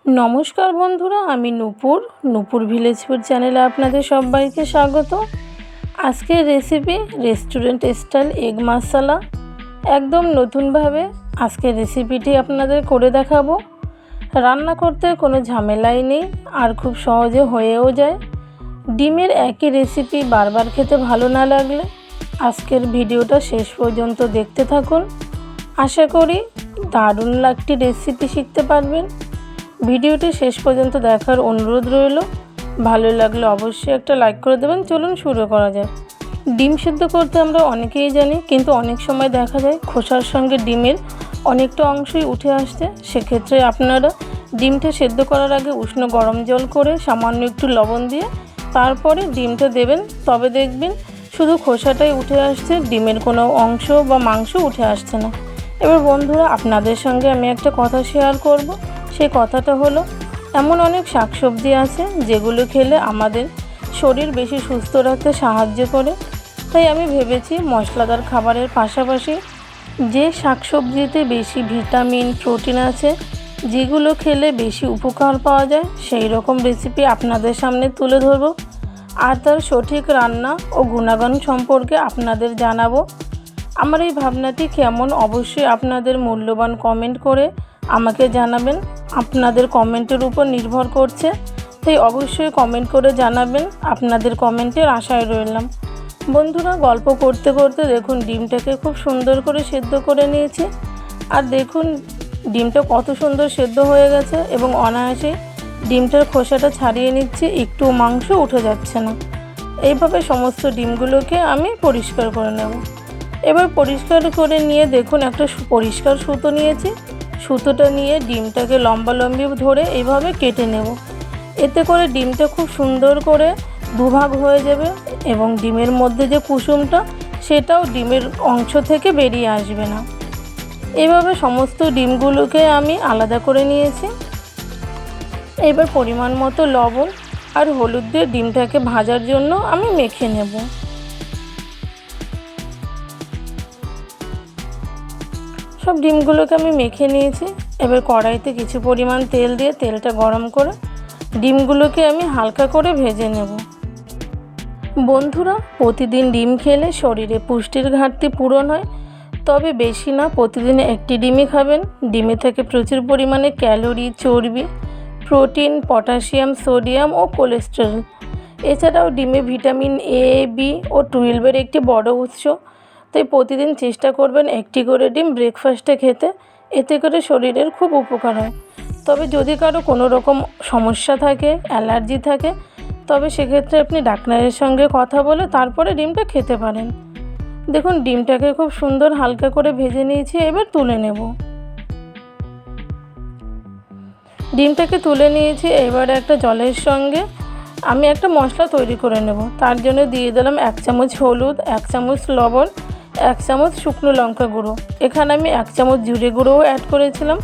নমস্কার বন্ধুরা, আমি নূপুর ভিলেজ ফুড চ্যানেলে আপনাদের সবাইকে স্বাগত। আজকের রেসিপি রেস্টুরেন্ট স্টাইল এগ মশলা। একদম নতুনভাবে আজকের রেসিপিটি আপনাদের করে দেখাবো। রান্না করতে কোনো ঝামেলাই নেই আর খুব সহজে হয়েও যায়। ডিমের একই রেসিপি বারবার খেতে ভালো না লাগলে আজকের ভিডিওটা শেষ পর্যন্ত দেখতে থাকুন। আশা করি দারুণ একটি রেসিপি শিখতে পারবেন। ভিডিওটি শেষ পর্যন্ত দেখার অনুরোধ রইল। ভালো লাগলে অবশ্যই একটা লাইক করে দেবেন। চলুন শুরু করা যাক। ডিম সিদ্ধ করতে আমরা অনেকেই জানি, কিন্তু অনেক সময় দেখা যায় খোসার সঙ্গে ডিমের অনেকটা অংশই উঠে আসছে। সেক্ষেত্রে আপনারা ডিমটা সেদ্ধ করার আগে উষ্ণ গরম জল করে সামান্য একটু লবণ দিয়ে তারপরে ডিমটা দেবেন, তবে দেখবেন শুধু খোসাটাই উঠে আসছে, ডিমের কোনো অংশ বা মাংস উঠে আসছে না। এবার বন্ধুরা, আপনাদের সঙ্গে আমি একটা কথা শেয়ার করব। সেই কথাটা হলো, এমন অনেক শাকসবজি আছে যেগুলো খেলে আমাদের শরীর বেশি সুস্থ রাখতে সাহায্য করে। তাই আমি ভেবেছি মশলাদার খাবারের পাশাপাশি যে শাকসবজিতে বেশি ভিটামিন প্রোটিন আছে, যেগুলো খেলে বেশি উপকার পাওয়া যায়, সেই রকম রেসিপি আপনাদের সামনে তুলে ধরব আর তার সঠিক রান্না ও গুণাগুণ সম্পর্কে আপনাদের জানাবো। আমার এই ভাবনাটি কেমন অবশ্যই আপনাদের মূল্যবান কমেন্ট করে আমাকে জানাবেন। আপনাদের কমেন্টের উপর নির্ভর করছে, তাই অবশ্যই কমেন্ট করে জানাবেন। আপনাদের কমেন্টের আশায় রইলাম। বন্ধুরা, গল্প করতে করতে দেখুন ডিমটাকে খুব সুন্দর করে সেদ্ধ করে নিয়েছি। আর দেখুন ডিমটা কত সুন্দর সেদ্ধ হয়ে গেছে এবং অনায়াসে ডিমটার খোসাটা ছাড়িয়ে নিচ্ছে, একটু মাংস উঠে যাচ্ছে না। এইভাবে সমস্ত ডিমগুলোকে আমি পরিষ্কার করে নেব। এবার পরিষ্কার করে নিয়ে দেখুন একটা পরিষ্কার সুতো নিয়েছি। সুতোটা নিয়ে ডিমটাকে লম্বালম্বি ধরে এইভাবে কেটে নেব। এতে করে ডিমটা খুব সুন্দর করে দুভাগ হয়ে যাবে এবং ডিমের মধ্যে যে কুসুমটা সেটাও ডিমের অংশ থেকে বেরিয়ে আসবে না। এইভাবে সমস্ত ডিমগুলোকে আমি আলাদা করে নিয়েছি। এবার পরিমাণ মতো লবণ আর হলুদ দিয়ে ডিমটাকে ভাজার জন্য আমি মেখে নেব। সব ডিমগুলোকে আমি মেখে নিয়েছি। এবার কড়াইতে কিছু পরিমাণ তেল দিয়ে তেলটা গরম করে ডিমগুলোকে আমি হালকা করে ভেজে নেব। বন্ধুরা, প্রতিদিন ডিম খেলে শরীরে পুষ্টির ঘাটতি পূরণ হয়, তবে বেশি না, প্রতিদিন একটি ডিমই খাবেন। ডিমে থাকে প্রচুর পরিমাণে ক্যালোরি, চর্বি, প্রোটিন, পটাশিয়াম, সোডিয়াম ও কোলেস্টেরল। এছাড়াও ডিমে ভিটামিন এ, বি ও 12 একটি বড় উৎস। তাই প্রতিদিন চেষ্টা করবেন একটি করে ডিম ব্রেকফাস্টে খেতে। এতে করে শরীরের খুব উপকার হয়। তবে যদি কারো কোনো রকম সমস্যা থাকে, অ্যালার্জি থাকে, তবে সেক্ষেত্রে আপনি ডাক্তারের সঙ্গে কথা বলে তারপরে ডিমটা খেতে পারেন। দেখুন ডিমটাকে খুব সুন্দর হালকা করে ভেজে নিয়েছি। এবার তুলে নেব। ডিমটাকে তুলে নিয়েছি। এবার একটা জলের সঙ্গে আমি একটা মশলা তৈরি করে নেব। তার জন্য দিয়ে দিলাম 1 চামচ হলুদ, 1 চামচ লবণ, 1 চামচ শুকনো লঙ্কা গুঁড়ো। এখানে আমি 1 চামচ জিরে গুঁড়োও অ্যাড করেছিলাম,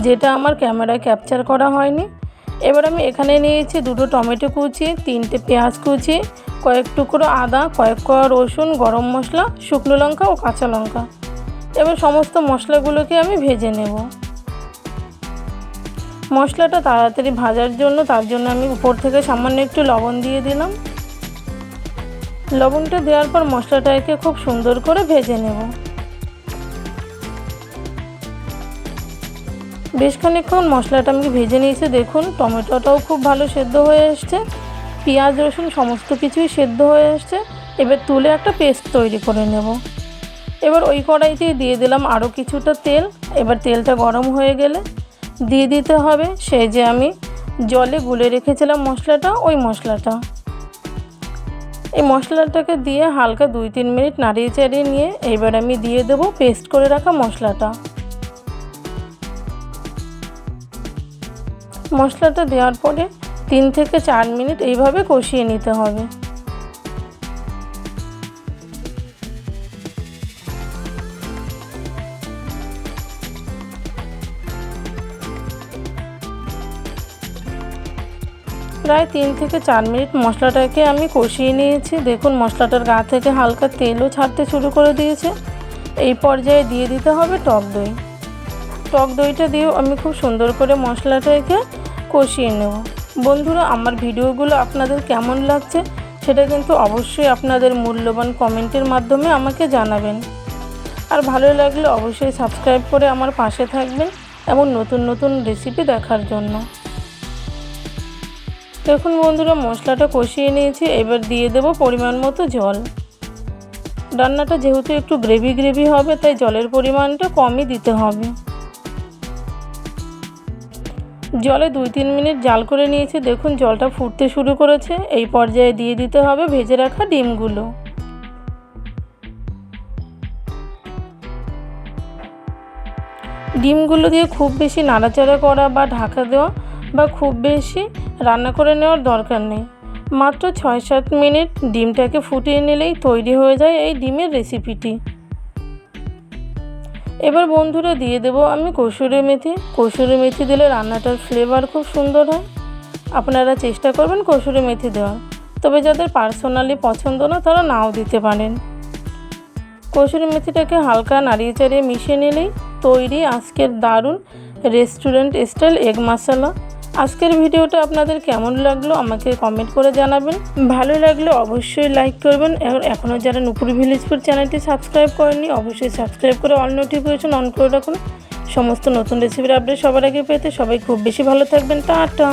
যেটা আমার ক্যামেরায় ক্যাপচার করা হয়নি। এবার আমি এখানে নিয়েছি 2টো টমেটো কুচি, 3টে পেঁয়াজ কুচি, কয়েক টুকরো আদা, কয়েক কোয়া রসুন, গরম মশলা, শুকনো লঙ্কা ও কাঁচা লঙ্কা। এবার সমস্ত মশলাগুলোকে আমি ভেজে নেব। মশলাটা তাড়াতাড়ি ভাজার জন্য তার জন্য আমি উপর থেকে সামান্য একটু লবণ দিয়ে দিলাম। লবণটা দেওয়ার পর মশলাটাকে খুব সুন্দর করে ভেজে নেব। বেশ খানিকক্ষণ মশলাটা আমি ভেজে নিয়েছি। দেখুন টমেটোটাও খুব ভালো সেদ্ধ হয়ে এসছে, পেঁয়াজ রসুন সমস্ত কিছুই সেদ্ধ হয়ে এসছে। এবার তুলে একটা পেস্ট তৈরি করে নেব। এবার ওই কড়াইতেই দিয়ে দিলাম আরও কিছুটা তেল। এবার তেলটা গরম হয়ে গেলে দিয়ে দিতে হবে সেই যে আমি জলে গুলে রেখেছিলাম মশলাটা, ওই মশলাটা। এই মশলাটাকে দিয়ে হালকা 2-3 মিনিট নাড়িয়ে চাড়িয়ে নিয়ে এবার আমি দিয়ে দেবো পেস্ট করে রাখা মশলাটা। মশলাটা দেওয়ার পরে 3 থেকে 4 মিনিট এইভাবে কষিয়ে নিতে হবে। প্রায় 3 থেকে 4 মিনিট মশলাটাকে আমি কষিয়ে নিয়েছি। দেখুন মশলাটার গা থেকে হালকা তেলও ছাড়তে শুরু করে দিয়েছে। এই পর্যায়ে দিয়ে দিতে হবে টক দই। টক দইটা দিয়েও আমি খুব সুন্দর করে মশলাটাকে কষিয়ে নেব। বন্ধুরা, আমার ভিডিওগুলো আপনাদের কেমন লাগছে সেটা কিন্তু অবশ্যই আপনাদের মূল্যবান কমেন্টের মাধ্যমে আমাকে জানাবেন। আর ভালো লাগলে অবশ্যই সাবস্ক্রাইব করে আমার পাশে থাকবেন এমন নতুন নতুন রেসিপি দেখার জন্য। দেখুন বন্ধুরা, মশলাটা কষিয়ে নিয়েছি। এবার দিয়ে দেব পরিমাণ মতো জল। রান্নাটা যেহেতু একটু গ্রেভি হবে, তাই জলের পরিমাণটা কমই দিতে হবে। জলে 2-3 মিনিট জাল করে নিয়েছি। দেখুন জলটা ফুটতে শুরু করেছে। এই পর্যায়ে দিয়ে দিতে হবে ভেজে রাখা ডিমগুলো। ডিমগুলো দিয়ে খুব বেশি নাড়াচাড়া করা বা ঢাকা দেওয়া বা খুব বেশি রান্না করে নেওয়ার দরকার নেই। মাত্র 6-7 মিনিট ডিমটাকে ফুটিয়ে নিলেই তৈরি হয়ে যায় এই ডিমের রেসিপিটি। এবার বন্ধুরা দিয়ে দেব আমি কসুরি মেথি। কসুরি মেথি দিলে রান্নাটার ফ্লেভার খুব সুন্দর হয়। আপনারা চেষ্টা করবেন কসুরি মেথি দেওয়ার, তবে যাদের পার্সোনালি পছন্দ না তারা নাও দিতে পারেন। কসুরি মেথিটাকে হালকা নাড়িয়ে চাড়িয়ে মিশিয়ে নিলেই তৈরি আজকের দারুণ রেস্টুরেন্ট স্টাইল এগ মশলা। আজকের ভিডিওটা আপনাদের কেমন লাগলো আমাকে কমেন্ট করে জানাবেন। ভালো লাগলে অবশ্যই লাইক করবেন। এখনও যারা নুপুর ভিলেজপুর চ্যানেলটি সাবস্ক্রাইব করেননি অবশ্যই সাবস্ক্রাইব করে অল নোটিফিকেশন অন করে রাখুন। সমস্ত নতুন রেসিপির আপডেট সবার আগে পেতে। সবাই খুব বেশি ভালো থাকবেন। টাটা।